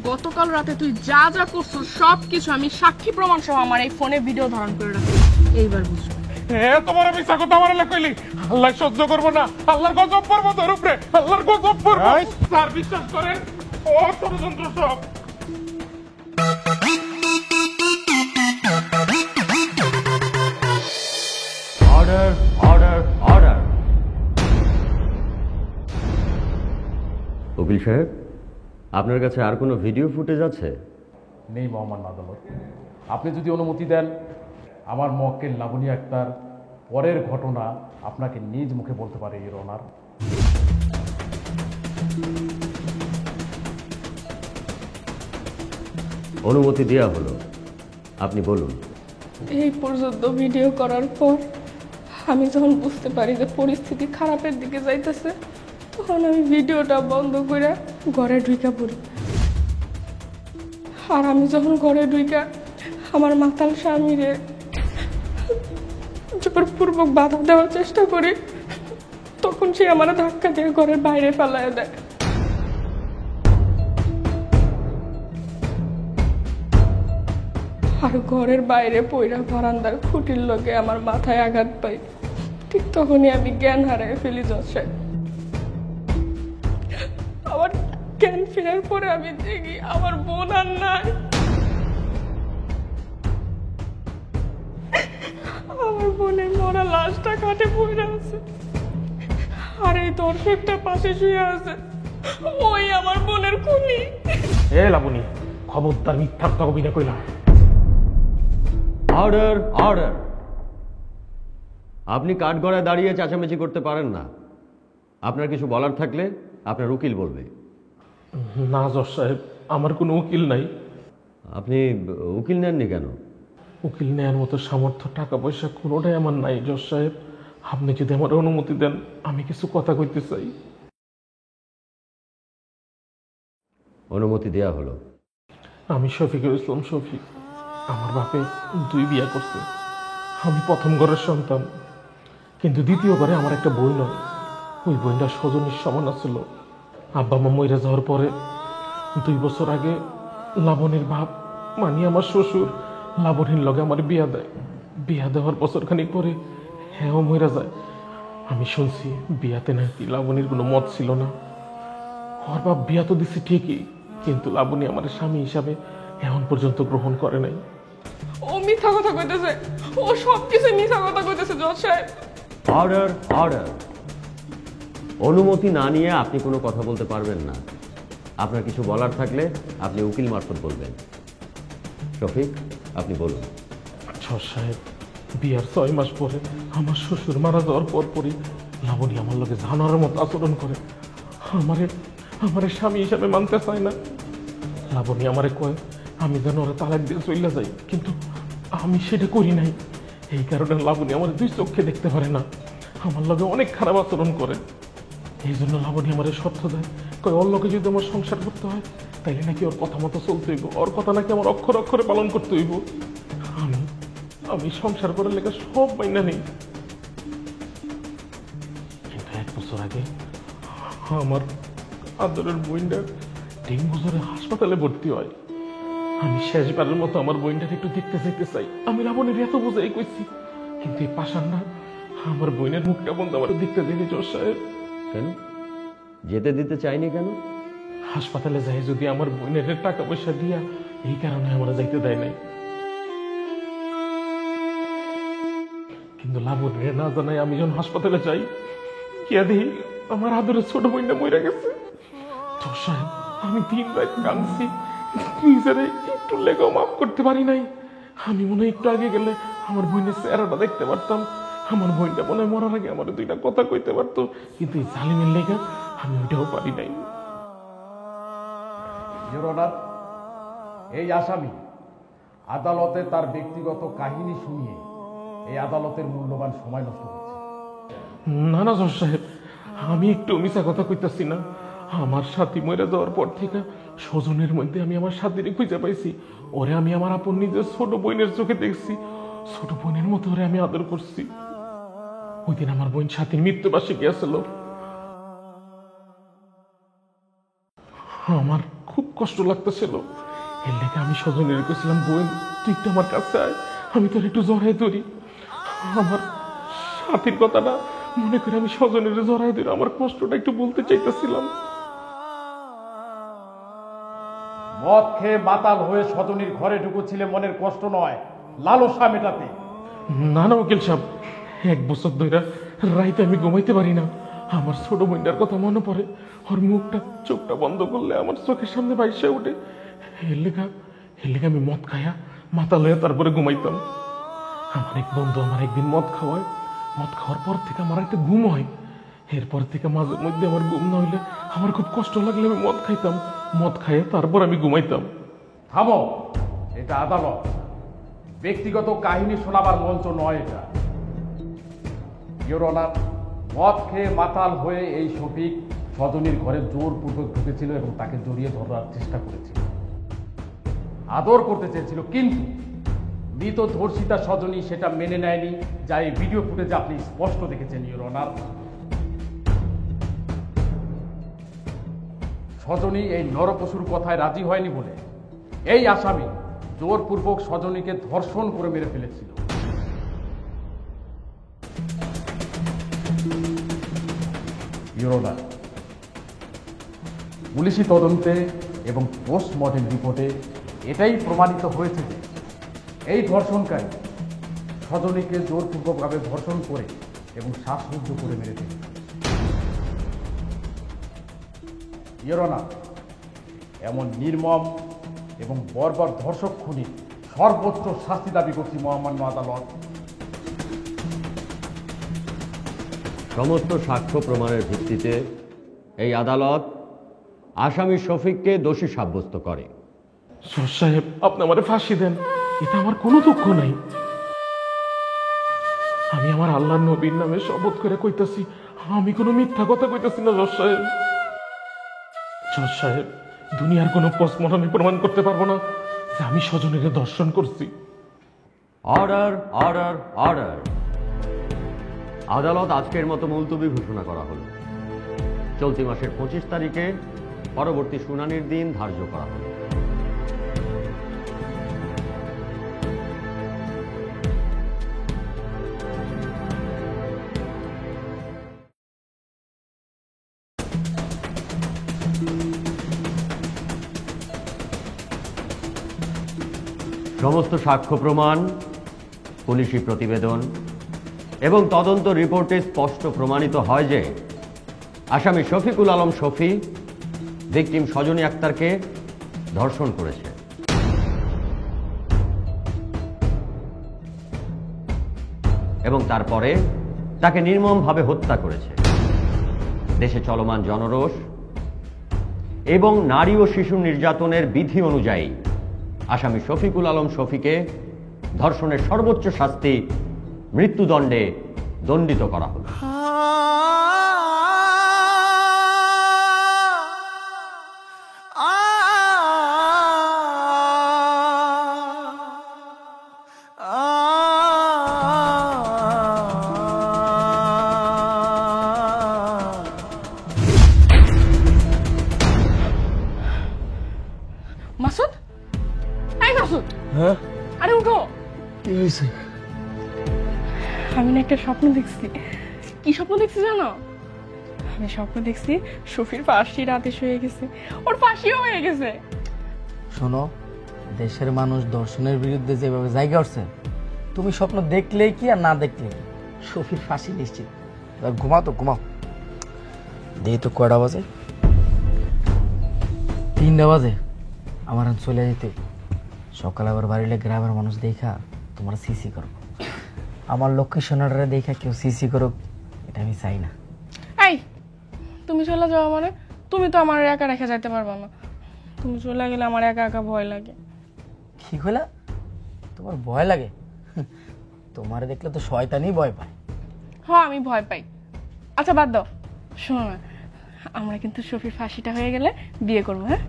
গতকাল রাতে তুই যা যা করছো সব কিছু আমি সাক্ষী প্রমাণ সহ আমার এই ফোনে ভিডিও ধারণ করে রাখছি। এইবার বুঝছো? তোমার মিশা কথা আমার কইলি আল্লাহ সহ্য করবো না। আল্লাহর গজব পড়বো তোর উপরে, আল্লাহর গজব পড়বো। স্যার বিশ্বাস করেন ও ষড়যন্ত্র সব। Order, order, order. উকিল সাহেব, আপনার কাছে আর কোনো ভিডিও ফুটেজ আছে? নেই মহামান্য আদালত। আপনি যদি অনুমতি দেন, আমার মক্কেল লাবণী আক্তার পরের ঘটনা আপনাকে নিজ মুখে বলতে পারে ইওর অনার। অনুমতি দেওয়া হলো, আপনি বলুন। এই পর্যন্ত ভিডিও করার পর আমি যখন বুঝতে পারি যে পরিস্থিতি খারাপের দিকে যাইতেছে, তখন আমি ভিডিওটা বন্ধ করে ঘরে ঢুইকা পড়ি। আর আমি যখন ঘরে ঢুইকা আমার মাতাল স্বামীরে জোরপূর্বক বাধা দেওয়ার চেষ্টা করি, তখন সে আমার ধাক্কা দিয়ে ঘরের বাইরে ফেলায় দেয়। আর ঘরের বাইরে পইরা বারান্দার খুঁটির লগে আমার মাথায় আঘাত পাই। ঠিক তখনই আমি জ্ঞান হারাই ফেলি জজ সাহেব। আমার জ্ঞান ফেরার পরে আমি দেখি আমার বোন আর নাই। আমার বোনের মরা লাশটা খাটে পড়ে আছে, আর এই দর্শকটা পাশে শুয়ে আছে। ওই আমার বোনের খুনি। এ লাবণী, খবরদার মিথ্যাত্মক অভিনয় কইলাম। Order, order. আপনি কাঠগড়ায় দাঁড়িয়ে চেঁচামেচি করতে পারেন না। আপনার কিছু বলার থাকলে আপনার উকিল বলবে। না জজ সাহেব, আমার কোনো উকিল নাই। আপনি উকিল নেননি কেন? উকিল নেয়ার মতো সামর্থ্য, টাকা পয়সা কোনোটাই আমার নাই জজ সাহেব। আপনি যদি আমার অনুমতি দেন আমি কিছু কথা কইতে চাই। অনুমতি দেয়া হলো। আমি শফিকুল ইসলাম শফিক। আমার বাপে 2 বিয়া করছে। আমি প্রথম ঘরের সন্তান, কিন্তু দ্বিতীয় ঘরে আমার একটা বই নয়। ওই বইটা সজনীর সমান ছিল। আব্বা মা মইরা যাওয়ার পরে 2 বছর আগে লাবণীর বাপ মানে আমার শ্বশুর লাবণীর লগে আমার বিয়া দেয়। বিয়া দেওয়ার বছরখানিক পরে হ্যাঁ মইরা যায়। আমি শুনছি বিয়াতে নাকি লাবণীর কোনো মত ছিল না। ওর বাপ বিয়া তো দিচ্ছে ঠিকই, কিন্তু লাবণী আমার স্বামী হিসাবে এখন পর্যন্ত গ্রহণ করে নাই। ও মিথ্যা কথা কইতেছে, ও সবকিছু মিথ্যা কথা কইতেছে জজ সাহেব। Order, order. অনুমতি না নিয়ে আপনি কোনো কথা বলতে পারবেন না। আপনার কিছু বলার থাকলে আপনি উকিল মারফত বলবেন। শফিক, আপনি বলুন। জজ সাহেব, বিয়ার 6 মাস পরে আমার শ্বশুর মারা যাওয়ার পরপরই লাবণী আমার লগে জানোয়ারের মতো আচরণ করে। আমারে স্বামী হিসাবে মানতে চায় না। লাবণী আমারে কয় আমি যেন ওরা তালাক দিয়ে চলে যাই, কিন্তু আমি সেটা করি নাই। এই কারণে লাবণী আমার দুই চোখে দেখতে পারে না, আমার লগে অনেক খারাপ আচরণ করে। এই জন্য লাবণী আমার শর্ত দেয়, কয় ওর লগে যদি আমার সংসার করতে হয় তাইলে নাকি ওর কথা মতো চলতে হইব, ওর কথা নাকি আমার অক্ষর অক্ষরে পালন করতে হইব। আমি সংসার করার লেগে সব মাইনা নেই। কিন্তু 1 বছর আগে আমার আদরের বোনটা ডেঙ্গু জ্বরে হাসপাতালে ভর্তি হয়। আমি শেষবারের মতো আমার বোনটাকে একটু দেখতে যেতে চাই। আমি লাবণীর এত বোঝাই কইছি, কিন্তু এই পাশান না আমার বোনের মুখটা বন্ধ আমার দেখতে দেখি। জজ সাহেব, কেন যেতে দিতে চাইনি কেন? হাসপাতালে যাই যদি আমার বোনের টাকা পয়সা দিয়া, এই কারণে আমরা যাইতে দেয় নাই। কিন্তু লাবণীর না জানাই আমি যখন হাসপাতালে যাই, কিয়া দেখি আমার আদরের ছোট বোনটা মরে গেছে। জজ সাহেব, আমি 3 রাত কাঁদছি, নিজেরে একটু লেগেও মাফ করতে পারি নাই। আমি মনে হয় একটু আগে গেলে আমার বোনের চেহারাটা দেখতে পারতাম, আমার বোনটা মনে হয় মরার আগে আমার 2টা কথা কইতে পারতো, কিন্তু এই জালিমের লেগে আমি ওইটাও পারি নাই। ইওর অনার, এই আসামি আদালতে তার ব্যক্তিগত কাহিনী শুনিয়ে এই আদালতের মূল্যবান সময় নষ্ট করছে। না না জজ সাহেব, আমি একটু মিছা কথা কইতাছি না। আমার সাথী মরে যাওয়ার পর থেকে স্বজনের মধ্যে আমি আমার সাথীরে খুঁজে পাইছি। ওরে আমি আমার আপন নিজের ছোট বোনের চোখে দেখছি, ছোট বোনের মতো ওরে আমি আদর করছি। ওই দিন আমার বোন সাথীর মৃত্যুবার্ষিকী আসলো, আমার খুব কষ্ট লাগতেছিল। এর লেগে আমি স্বজনের কইছিলাম, বোন তুই একটু আমার কাছে আয়, আমি তোর একটু জড়াই ধরি। আমার সাথীর কথাটা মনে করে আমি স্বজনের জড়াই ধরে আমার কষ্টটা একটু বলতে চাইতেছিলাম। মদ খেয়ে মাতাল হয়ে স্বজনীর ঘরে ঢুকেছিলে মনের কষ্ট নয়, লালসা মেটাতে। না না উকিল সাহেব, 1 বছর ধরে রাইতে আমি ঘুমাইতে পারি না। আমার ছোট বোনটার কথা মনে পড়ে, ওর মুখটা চোখটা বন্ধ করলে আমার চোখের সামনে বাইসে ওঠে। এর লেগা আমি মদ খাইয়া মাতাল হয়ে তারপরে ঘুমাইতাম। আমার এক বন্ধু আমার একদিন মদ খাওয়ায়, মদ খাওয়ার পর থেকে আমার একটা ঘুম হয়। এরপর থেকে মাঝে মধ্যে আমার ঘুম না হইলে আমার খুব কষ্ট লাগলে আমি মদ খাইতাম, মদ খাইয়ে তারপর আমি ঘুমাইতাম। থামো, এটা আদালত, ব্যক্তিগত কাহিনী শোনাবার মঞ্চ নয় এটা। ইওর অনার, মদ খেয়ে মাতাল হয়ে এই শফিক স্বজনীর ঘরে জোরপূর্বক ঢুকেছিল এবং তাকে জড়িয়ে ধরার চেষ্টা করেছিল, আদর করতে চেয়েছিল, কিন্তু মৃত ধর্ষিতা স্বজনী সেটা মেনে নেয়নি, যা এই ভিডিও ফুটেজে আপনি স্পষ্ট দেখেছেন। ইওর অনার, স্বজনী এই নরপশুর কথায় রাজি হয়নি বলে এই আসামি জোরপূর্বক স্বজনীকে ধর্ষণ করে মেরে ফেলেছিল। ইওর অনার, পুলিশি তদন্তে এবং পোস্টমর্টেম রিপোর্টে এটাই প্রমাণিত হয়েছে যে এই ধর্ষণকারী স্বজনীকে জোরপূর্বকভাবে ধর্ষণ করে এবং শ্বাসরুদ্ধ করে মেরে ফেলে। ইওর অনার, এমন নির্মম এবং বর্বর ধর্ষক খুনি সর্বোচ্চ শাস্তি দাবি করছি মহামান্য আদালত। সমস্ত সাক্ষ্য প্রমাণের ভিত্তিতে এই আদালত আসামি শফিককে দোষী সাব্যস্ত করে। জজ সাহেব, আপনি আমারে ফাঁসি দেন, এটা আমার কোনো দুঃখ নাই। আমি আমার আল্লাহর নবীর নামে শপথ করে কইতাছি, আমি কোনো মিথ্যা কথা কইতাছি না। জজ সাহেব, জজ সাহেব, দুনিয়ার কোনো পোস্টমর্টমে প্রমাণ করতে পারবো না যে আমি স্বজনের দর্শন করছি। Order, order, order. আদালত আজকের মতো মুলতবি ঘোষণা করা হলো। চলতি মাসের 25 তারিখে পরবর্তী শুনানির দিন ধার্য করা হলো। সমস্ত সাক্ষ্য প্রমাণ, পুলিশি প্রতিবেদন এবং তদন্ত রিপোর্টে স্পষ্ট প্রমাণিত হয় যে আসামি শফিকুল আলম শফি ভিকটিম সজনী আক্তারকে ধর্ষণ করেছে এবং তারপরে তাকে নির্মমভাবে হত্যা করেছে। দেশে চলমান জনরোষ এবং নারী ও শিশু নির্যাতনের বিধি অনুযায়ী আসামি শফিকুল আলম শফিকে ধর্ষণের সর্বোচ্চ শাস্তি মৃত্যুদণ্ডে দণ্ডিত করা হলো। মাসুদ, এই মাসুদ, হ্যাঁ আরে উঠো। কি হয়েছে? আমি না একটা স্বপ্ন দেখছি। কি স্বপ্ন দেখছি জানো? আমি স্বপ্ন দেখছি শফির ফাঁসির আদেশ হয়ে গেছে, ওর ফাঁসিও হয়ে গেছে। শোনো, দেশের মানুষ দর্শনের বিরুদ্ধে যেভাবে জায়গা উঠছে, তুমি স্বপ্ন দেখলেই কি আর না দেখলে শফির ফাঁসি নিশ্চিত। এবার ঘুমাও তো, ঘুমাও। দেখি তো কয়টা বাজে? 3টা বাজে। আমার চলে যেতে সকালে আবার বাড়িলে গ্রামের মানুষ দেখা তোমার সিসি করবো। আমার লোকেশনটা দেখা কেউ সিসি করুক, এটা আমি চাই না। এই, তুমি চলে যাও মানে? তুমি তো আমার একা রেখে যাইতে পারবা না। তুমি চলে গেলে আমার একা একা ভয় লাগে। কি হইলা? তোমার ভয় লাগে? তোমার দেখলে তো শয়তানই ভয় পায়। হ্যাঁ, আমি ভয় পাই। আচ্ছা বাদ দাও, শোনো না, আমরা কিন্তু শফির ফাঁসিটা হয়ে গেলে বিয়ে করবো। হ্যাঁ,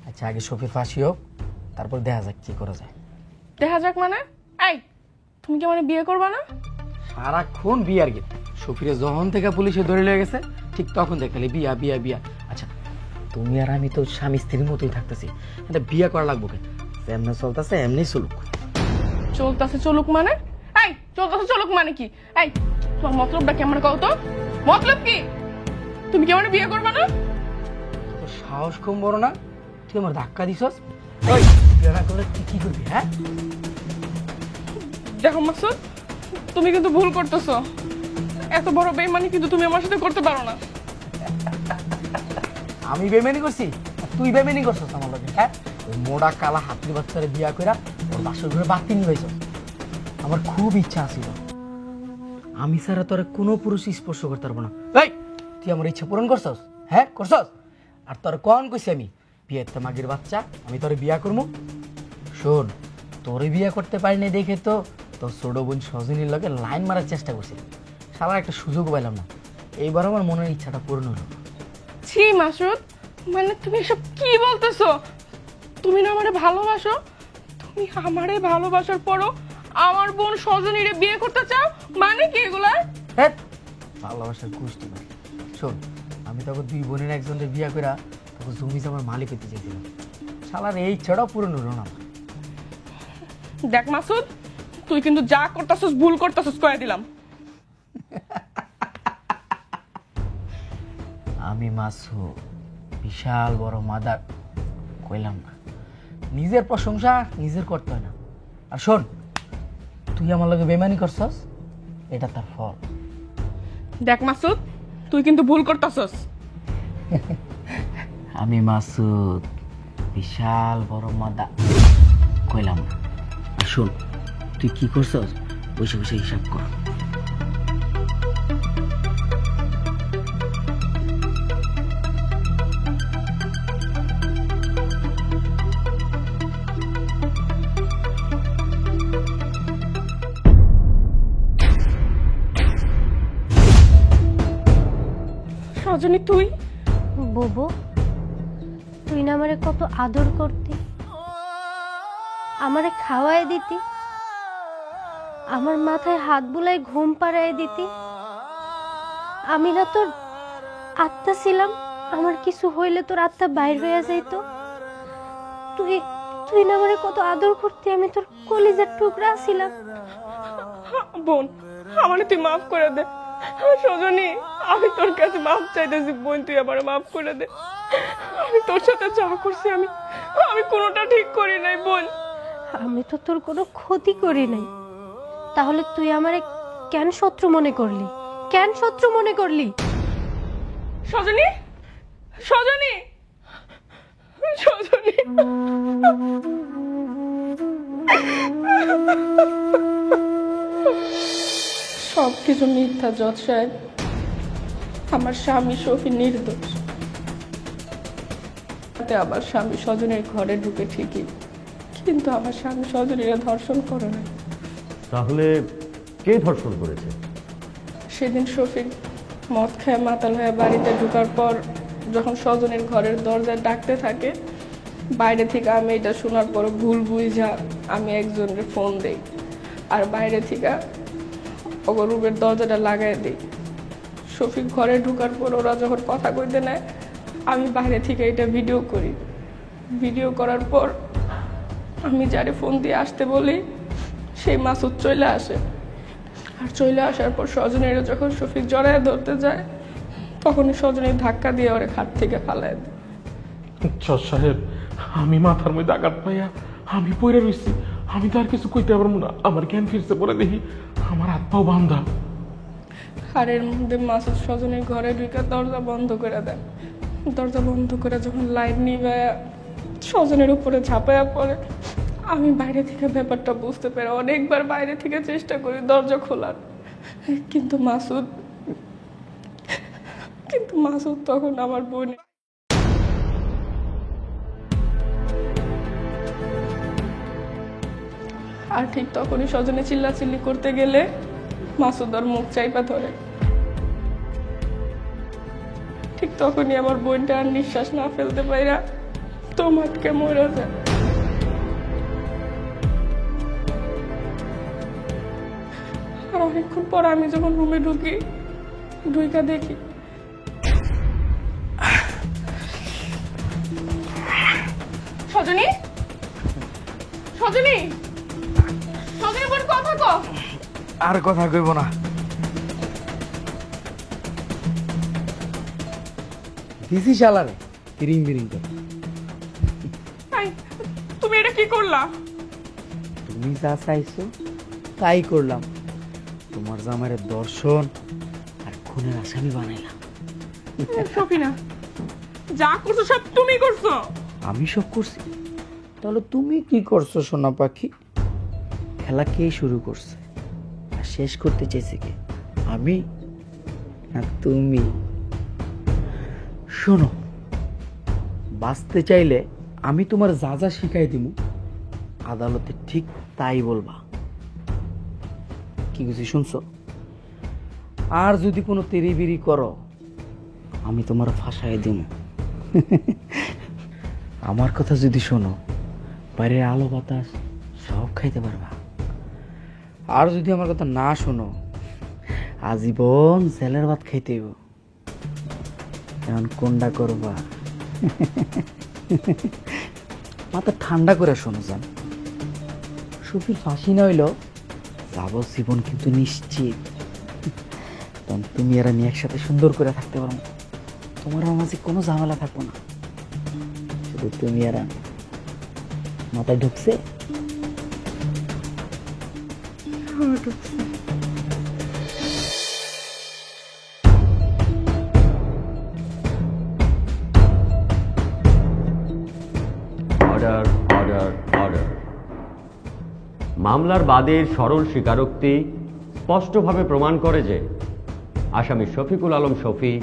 আচ্ছা আগে শফির ফাঁসি হোক, তারপর দেখা যাক কি করা যায়। দেখা যাক মানে? এই, তুমি কি মানে বিয়ে করবা না? সারাক্ষণ বিয়ার গীত। শফিরে যখন থেকে পুলিশে ধরে লেগে গেছে ঠিক তখন দেখালি বিয়া বিয়া বিয়া। আচ্ছা তুমি আর আমি তো স্বামী স্ত্রীর মতোই থাকতেছি, এটা বিয়া করা লাগবো কে? এমনি চলতেছে এমনি চলুক। চলতেছে চলুক মানে? এই, চলতেছে চলুক মানে কি? এই, তোমার মতলবটা কি আমার কও তো? মতলব কি? তুমি কি মানে বিয়ে করবা না? তো সাহস কম বড় না, তুই আমার ধাক্কা দিছস। ওই বিয়া না করলে তুই কি করবি? হ্যাঁ দেখো মাসুদ, তুমি কিন্তু ভুল করতেছো। এত বড় বেইমানি কিন্তু তুমি আমার সাথে করতে পারো না। আমি বেমানি করছি আর তুই বেমানি করছস আমার লগে? হ্যাঁ, ওই মোড়া কালা হাতির বাচ্চারে বিয়া কইরা ওর বাসর ঘরে বাতি নিবাইছস। আমার খুব ইচ্ছা ছিল আমি ছাড়া তোরে কোনো পুরুষ স্পর্শ করতে পারবো না। এই তুই আমার ইচ্ছা পূরণ করছস? হ্যাঁ করছস। আর তোর কোন কইছি আমি বিয়েতে মাগির বাচ্চা আমি তোরে বিয়া করবো? শোন, তোরে বিয়া করতে পারিনি দেখে তো তোর ছোট বোন সজনীর লগে লাইন মারার চেষ্টা করছি, শালা একটা সুযোগ পাইলাম না। এইবার আমার মনের ইচ্ছাটা পূর্ণ হলো। ছি মাসুদ, মানে তুমি এসব কি বলতেছো? তুমি না আমারে ভালোবাসো? তুমি আমারে ভালোবাসার পরও আমার বোন সজনীরে বিয়ে করতে চাও? মানে কি এগুলা? হ্যাঁ, ভালোবাসার গোষ্ঠী না। শোন, আমি তখন 2 বোনের একজনের বিয়া করা তখন জমি জমার মালিক হতে চেয়েছিলাম, শালার এই ইচ্ছাটাও পূরণ হলো না। দেখ মাসুদ, তুই কিন্তু যা করতেছস ভুল করতেছস কয়ে দিলাম। আমি মাসুদ বিশাল বড় মাদার কইলাম না? নিজের প্রশংসা নিজের করতে হয় না। আর শোন, তুই আমার লগে বেমানি করছস, এটা তার ফল। দেখ মাসুদ, তুই কিন্তু ভুল করতেছস। আমি মাসুদ বিশাল বড় মাদা কইলাম না। আর শোন, তুই কি করছস বসে বসে হিসাব কর। সজনী তুই? বুবু, তুই না আমারে কত আদর করতি, আমারে খাওয়াই দিতি, আমার মাথায় হাত বুলাই ঘুম পাড়াই দিতি। আমি না তোর আত্মা ছিলাম, আমার কিছু হইলে তোর আত্মা বাইর হয়ে যাইতো। তুই তুই না আমারে কত আদর করতি, আমি তোর কলিজার টুকরা ছিলাম। বোন, আমারে তুই মাফ করে দে। সজনী, আমি তোর কাছে মাফ চাইতেছি বোন, তুই আমারে মাফ করে দে। আমি তোর সাথে যা করছি আমি কোনোটা ঠিক করি নাই বোন। আমি তো তোর কোনো ক্ষতি করি নাই, তাহলে তুই আমারে কেন শত্রু মনে করলি? কেন শত্রু মনে করলি? সজনী, সজনী, সজনী। সবকিছু মিথ্যা জজ সাহেব, আমার স্বামী শফি নির্দোষ। রাতে আমার স্বামী স্বজনের ঘরে ঢুকে ঠিকই, কিন্তু আমার স্বামী স্বজনীরা ধর্ষণ করে না। তাহলে কে ধর্ষণ করেছে? সেদিন শফিক মদ খেয়ে মাতাল হয়ে বাড়িতে ঢোকার পর যখন স্বজনের ঘরের দরজায় ডাকতে থাকে, বাইরে থেকে আমি এটা শোনার পর ভুল বুঝা আমি একজনের ফোন দিই, আর বাইরে থেকে ওর রুমের দরজাটা লাগাই দিই। শফিক ঘরে ঢোকার পর ওরা যখন কথা কইতে নেয়, আমি বাইরে থেকে এটা ভিডিও করি। ভিডিও করার পর আমি যারে ফোন দিয়ে আসতে বলি, সেই মাসুদ চলে আসে। আর চলে আসার পর স্বজনেরা যখন শফিক জড়ায় ধরতে যায়, তখনই স্বজনের ধাক্কা দিয়ে ওরে খাট থেকে ফালায় দেয়। জজ সাহেব, আমি মাথার মধ্যে আঘাত পাইয়া আমি পড়ে রইছি। আমি তো আর কিছু কইতে পারবো না। আমার জ্ঞান ফিরছে পরে দেখি আমার হাত পাও বান্ধা। আর এর মধ্যে মাসুদ স্বজনের ঘরে ঢুকে দরজা বন্ধ করে দেয়। দরজা বন্ধ করে যখন লাইট নিবে স্বজনের উপরে ঝাঁপাইয়া পড়ে, আমি বাইরে থেকে ব্যাপারটা বুঝতে পেরে অনেকবার বাইরে থেকে চেষ্টা করি দরজা খোলার, কিন্তু মাসুদ তখন আমার বোন। আর ঠিক তখনই স্বজনে চিল্লাচিল্লি করতে গেলে মাসুদ আর মুখ চাইপা ধরে। ঠিক তখনই আমার বোনটা আর নিঃশ্বাস না ফেলতে পাইরা তোমাকে মরে যায়। আর অনেকক্ষণ পর আমি যখন রুমে ঢুইকা দেখি সজনী বোন, কথা কও। আর কথা কইব না। দিছি শালারে তিরিং বিরিং করে। তুমি এটা কি করলা? তুমি যা চাইছো তাই করলাম। তোমার জামাইয়ের দর্শন আর খুনের আসামি বানাইলাম। সফিনা, যা করছো সব তুমি করছো। আমি সব করছি, তাহলে তুমি কি করছো সোনা পাখি? খেলা কে শুরু করছে আর শেষ করতে চেয়েছে কে, আমি না তুমি? শোনো, বাঁচতে চাইলে আমি তোমার যা যা শিখাই দিব, আদালতে ঠিক তাই বলবা। কি কিছু শুনছো? আর যদি কোনো তেরিবিরি করো, আমি তোমার ফাঁসাই দিব। আমার কথা যদি শোনো, বাইরের আলো বাতাস সব খাইতে পারবা। আর যদি আমার কথা না শোনো, আজীবন জেলের ভাত খাইতে হইব। এখন কোনটা করবা? মাথা ঠান্ডা করে শোনো যান। সুফির ফাঁসি না হইল যাবজ্জীবন কিন্তু নিশ্চিত। তখন তুমি আর আমি একসাথে সুন্দর করে থাকতে পারবো। তোমার মাঝে কোনো ঝামেলা থাকবো না। শুধু তুমি আর আমি। মাথায় ঢুকছে? Order, order, order. মামলার বাদীর সরল স্বীকারোক্তি স্পষ্টভাবে প্রমাণ করে যে আসামি শফিকুল আলম শফি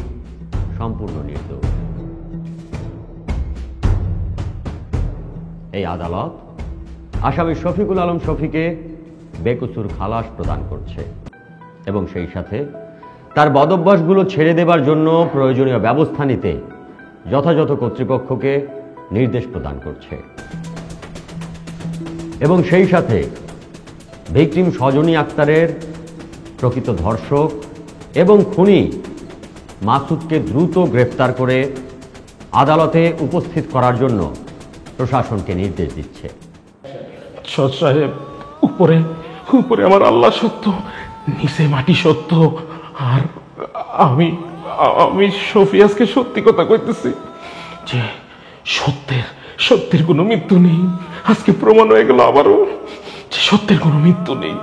সম্পূর্ণ নির্দোষ। এই আদালত আসামি শফিকুল আলম শফিকে বেকসুর খালাস প্রদান করছে এবং সেই সাথে তার বদভ্যাসগুলো ছেড়ে দেবার জন্য প্রয়োজনীয় ব্যবস্থা নিতে যথাযথ কর্তৃপক্ষকে নির্দেশ প্রদান করছে এবং সেই সাথে ভিকটিম সজনী আক্তারের প্রকৃত ধর্ষক এবং খুনি মাসুদকে দ্রুত গ্রেফতার করে আদালতে উপস্থিত করার জন্য প্রশাসনকে নির্দেশ দিচ্ছে। জজ সাহেব, উপরে উপরে আমার আল্লাহ সত্য, নিচে মাটি সত্য। আর আমি আমি সফিয়াসকে সত্যি কথা কইতেছি যে সত্যের কোনো মৃত্যু নেই। আজকে প্রমাণ হয়ে গেল আবারও যে সত্যের কোনো মৃত্যু নেই।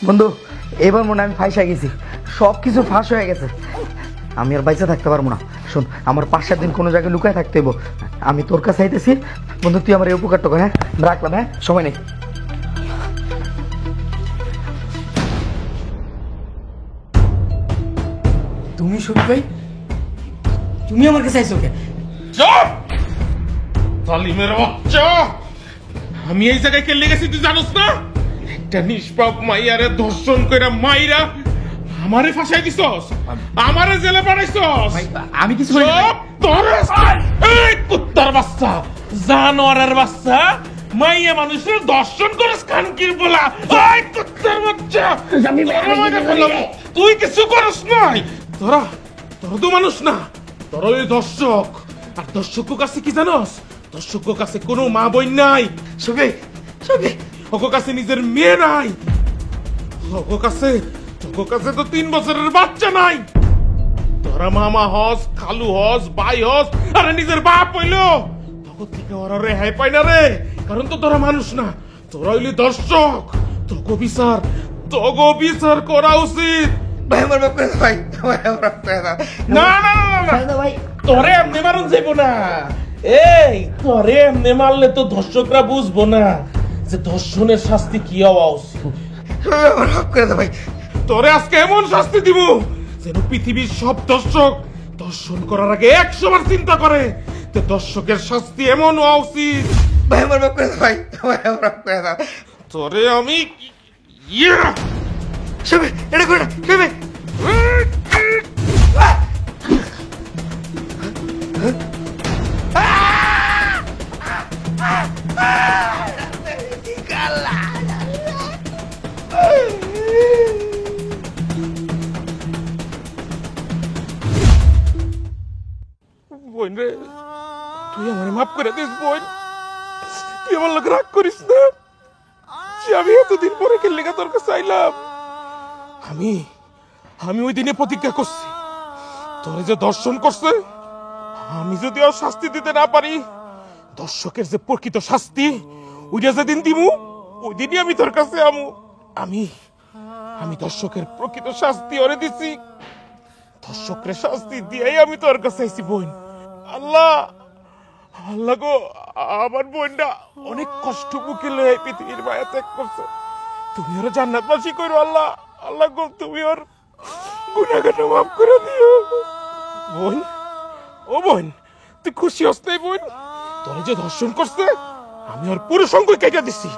বন্ধু এবার মনে হয় আমি ফাঁসা গেছি, সব কিছু ফাঁস হয়ে গেছে, আমি আর বাইচা থাকতে পারবো না। শোন, আমার 5-7 দিন কোনো জায়গায় লুকায় থাকতে হইব, আমি তোর কাছে আইতেছি। বন্ধু তুই আমার এই উপকারটা কর, হ্যাঁ রাখলাম, হ্যাঁ সময় নেই। তুমি শফিক ভাই, তুমি আমার কাছে আইছো কে? চুপ! জালিমের বাচ্চা! আমি এই জায়গায় কেলে গেছি তুই জানোস না? একটা নিষ্পাপ মাইয়ারে ধর্ষণ কইরা মাইরা আমারে ফাঁসাই দিছস, আমারে জেলে পাঠাইছস। আমি কিছু চুপ! তোরে এই কুত্তার বাচ্চা, জানোয়ারের বাচ্চা, মাইয়া মানুষের দর্শন করিস খানকির বলা। এই কুত্তার বাচ্চা, তুই কিছু করিস নাই। তোরা তো মানুষ না, তোরা ওই দর্শক। আর দর্শকের কাছে কি জানোস? দর্শকের কাছে কোনো মা বোন নাই, শফিক, শফিক ওর কাছে নিজের মেয়ে নাই, ওর কাছে তো 3 বছরের বাচ্চা নাই। তোরা মামা হস, খালু হস, ভাই হস, আরে নিজের বাপ হইলো তখন থেকে ওরা রেহাই পাই না রে। কারণ তো তোরা মানুষ না, তোরা হইলি দর্শক। তোগো বিচার করা উচিত। ভাই আমার বাপ করে দাও, ভাই ভাই আমার বাপ করে দাও। না না না না, না ভাই, তোরে এমনি মারুন যাইব না। এই তোরে এমনি মারলে তো দর্শকরা বুঝবো না যে ধর্ষণের শাস্তি কি হওয়া উচিত। আমার বাপ করে দাও ভাই। তোরে আজকে এমন শাস্তি দিব যেন পৃথিবীর সব দর্শক দর্শন করার আগে 100 বার চিন্তা করে যে দর্শকের শাস্তি এমন হওয়া উচিত। ভাই আমার বাপ করে দাও, ভাই ভাই আমার বাপ করে দাও। তোরে আমি ইয়া শফিক এটা করে না, শফিক। বোন রে, তুই আমার মাফ করে দিস বোন। তুই আমার লোক রাগ করিস না যে আমি এতদিন পরে কেলেগা তোর কাছে আইলাম। আমি ওই দিনে প্রতিজ্ঞা করছি, তোরে যে দর্শন করছে আমি যদি আর শাস্তি দিতে না পারি, দর্শকের যে প্রকৃত শাস্তি ওইটা যেদিন দিমু ওই দিনই আমি তোর কাছে আমু। আমি দর্শকের প্রকৃত শাস্তি ওরে দিছি, দর্শকের শাস্তি দিয়েই আমি তোর কাছে আইছি বোন। আল্লাহ আল্লাহ গো, আমার বোনটা অনেক কষ্ট মুখে লয়ে পৃথিবীর মায়া ত্যাগ করছে, তুমি ওর জান্নাতবাসী করো আল্লাহ। আল্লাহ গো, তুমি ওর গুনাহগাটা মাফ করে দিও। বোন, ও বোন, তুই খুশি হস নাই বোন? তোরে যে ধর্ষণ করছে আমি ওর পুরো সঙ্গ কেটে দিছি,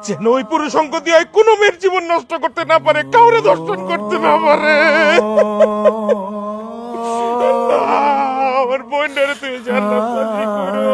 যেন ওই পুরো সঙ্গ দিয়ে কোনো মেয়ের জীবন নষ্ট করতে না পারে, কাউরে ধর্ষণ করতে না পারে। আমার বোন তুই জান্নাতবাসী করো।